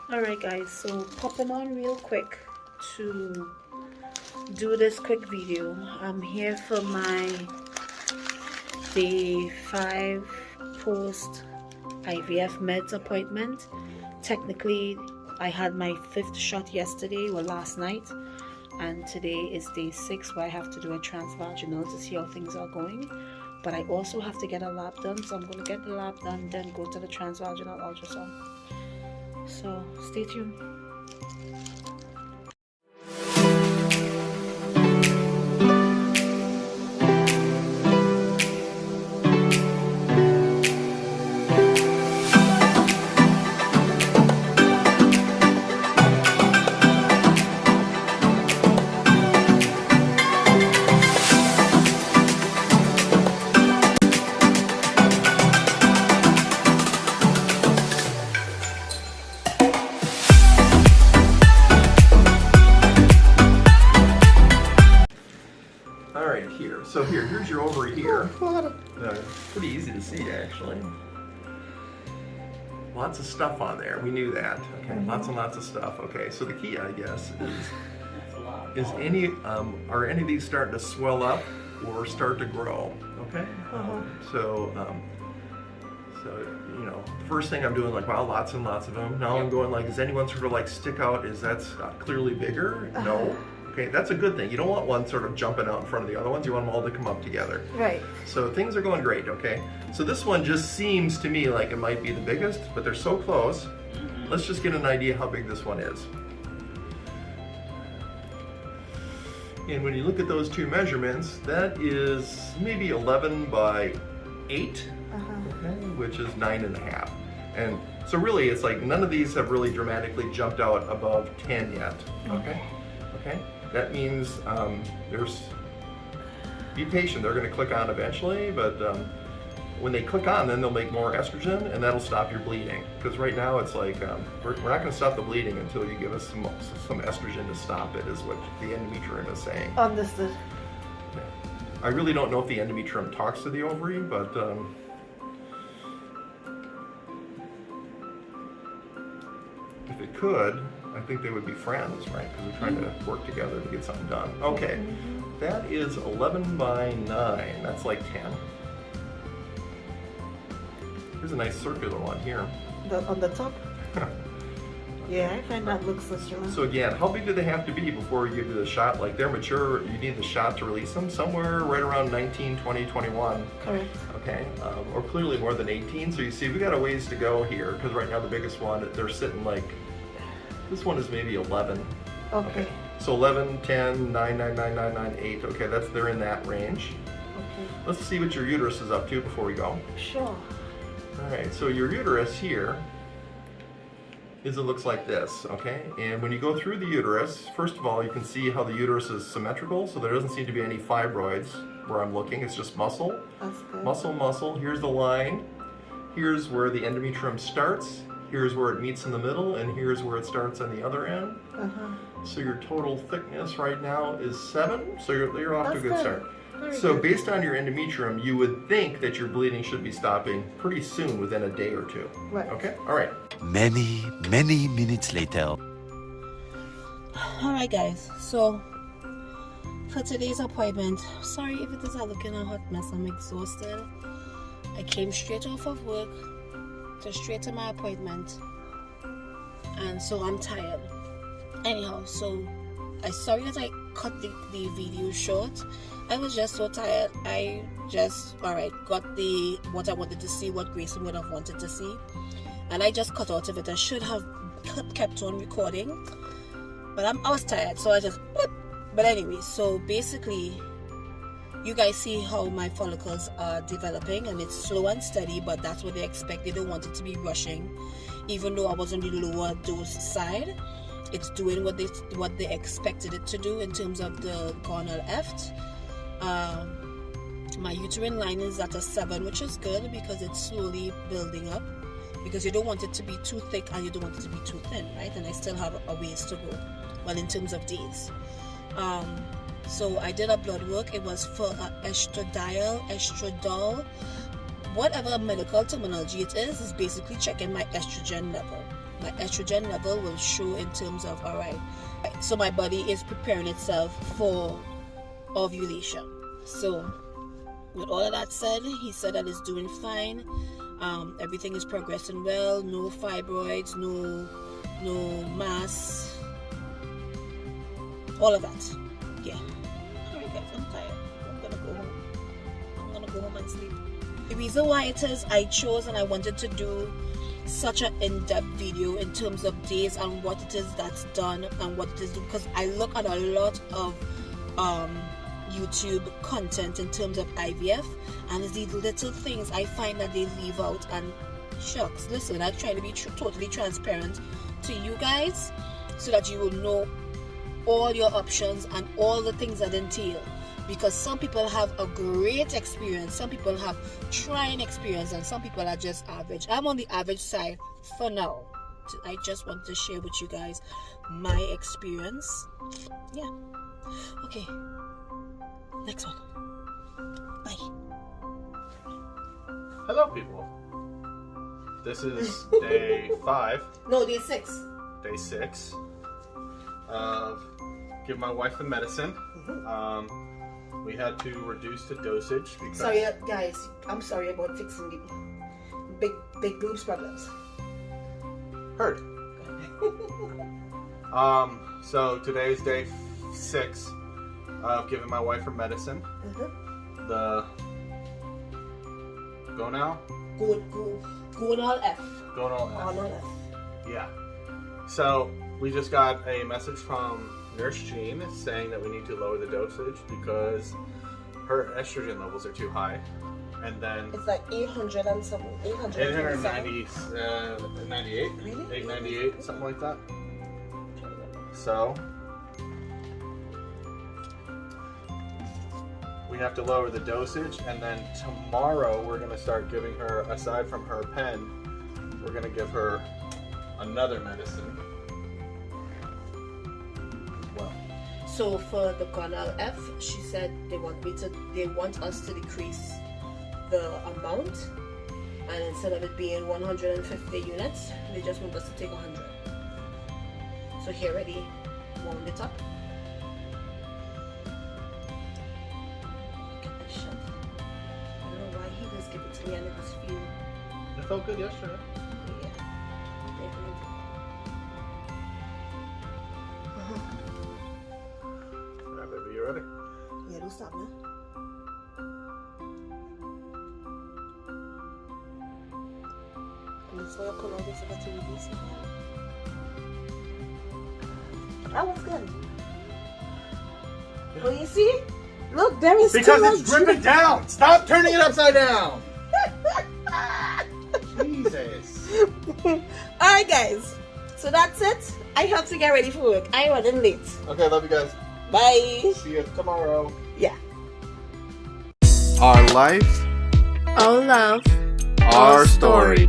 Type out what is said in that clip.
Alright guys, so popping on real quick to do this quick video. I'm here for my day 5 post IVF meds appointment. Technically I had my 5th shot yesterday or last night, and today is day 6 where I have to do a transvaginal to see how things are going. But I also have to get a lab done, so I'm going to get the lab done, then go to the transvaginal ultrasound. So stay tuned. So here's your ovary here. Pretty easy to see, actually. Lots of stuff on there. We knew that. Okay, lots and lots of stuff. Okay, so the key, I guess, is are any of these starting to swell up or start to grow? Okay. So you know, the first thing I'm doing, like, wow, lots and lots of them. Now I'm going, like, does anyone sort of like stick out? Is that clearly bigger? No. Okay, that's a good thing. You don't want one sort of jumping out in front of the other ones. You want them all to come up together. Right. So things are going great, okay? So this one just seems to me like it might be the biggest, but they're so close. Let's just get an idea how big this one is. And when you look at those two measurements, that is maybe 11 by 8, okay, which is 9.5. And so really it's like none of these have really dramatically jumped out above 10 yet, okay? Okay. That means be patient, they're going to click on eventually, but when they click on, then they'll make more estrogen, and that'll stop your bleeding. Because right now it's like, we're not going to stop the bleeding until you give us some estrogen to stop it, is what the endometrium is saying. Understood. I really don't know if the endometrium talks to the ovary, but if it could, I think they would be friends, right? Because they're trying to work together to get something done. Okay, that is 11 by 9. That's like 10. Here's a nice circular one here. On the top? Yeah, I find that looks circular. So again, how big do they have to be before you give you the shot? Like, they're mature, you need the shot to release them somewhere right around 19, 20, 21. Correct. Okay, or clearly more than 18. So you see, we got a ways to go here, because right now the biggest one, they're sitting like, this one is maybe 11. Okay. So 11, 10, 9, 9, 9, 9, 9, 8. Okay, they're in that range. Okay. Let's see what your uterus is up to before we go. Sure. All right, so your uterus here it looks like this, okay? And when you go through the uterus, first of all, you can see how the uterus is symmetrical, so there doesn't seem to be any fibroids where I'm looking. It's just muscle. That's good. Muscle, muscle. Here's the line. Here's where the endometrium starts. Here's where it meets in the middle, and here's where it starts on the other end. So your total thickness right now is 7, so you're off to a good start. So based on your endometrium, you would think that your bleeding should be stopping pretty soon, within a day or 2. Right. Okay? All right. Many minutes later. Alright guys, so for today's appointment, sorry if it is looking a hot mess, I'm exhausted. I came straight off of work to straight to my appointment, and so I'm tired. Anyhow, so I'm sorry that I cut the video short. I was just so tired. I just got what I wanted to see, what Grayson would have wanted to see, and I just cut out of it. I should have kept on recording, but I was tired, so I just but anyway, so basically you guys see how my follicles are developing, and it's slow and steady, but that's what they expect. They don't want it to be rushing. Even though I was on the lower dose side, it's doing what they expected it to do in terms of the gonal eft. My uterine line is at a 7, which is good because it's slowly building up, because you don't want it to be too thick and you don't want it to be too thin, right? And I still have a ways to go, well, in terms of days. So I did a blood work. It was for estradiol, whatever medical terminology it is basically checking my estrogen level. my estrogen level will show in terms of, all right, so my body is preparing itself for ovulation. So with all of that said, he said that it's doing fine. Everything is progressing well. No fibroids, no mass, all of that. Yeah. Alright guys, I'm tired. I'm gonna go home. I'm gonna go home and sleep. The reason why it is I chose and I wanted to do such an in-depth video in terms of days and what it is that's done and what it is, because I look at a lot of YouTube content in terms of IVF, and it's these little things I find that they leave out. And shucks, listen, I try to be totally transparent to you guys so that you will know all your options and all the things that entail, because some people have a great experience, some people have trying experience, and some people are just average. I'm on the average side for now. I just wanted to share with you guys my experience. Yeah. Okay, next one. Bye. Hello, people. This is day 5. No, day 6. Day 6 of give my wife the medicine. We had to reduce the dosage because... Sorry, guys. I'm sorry about fixing the big boobs problems. Heard. So today's day 6 of giving my wife her medicine. The Gonal? Gonal F. Gonal F. Yeah. So we just got a message from Nurse Jeanne saying that we need to lower the dosage because her estrogen levels are too high. And then it's like 800 and something. 898. Really? 898, something like that. So we have to lower the dosage, and then tomorrow we're going to start giving her, aside from her pen, we're going to give her another medicine. Well, so for the Gonal F, she said they want us to decrease the amount, and instead of it being 150 units, they just want us to take 100. So he already wound it up. Get this shot. I don't know why he just gave it to me and it was feel. it felt good yesterday. Yeah. Alright, baby, you ready? Yeah, don't stop, man. And that's why I put all this about to release it. That was good. Well, you see? Look, there is because too much. it's dripping down! Stop turning it upside down! Jesus. Alright, guys. So that's it. I have to get ready for work. I'm running late. Okay, love you guys. Bye. See you tomorrow. Yeah. Our life, Our love. our story.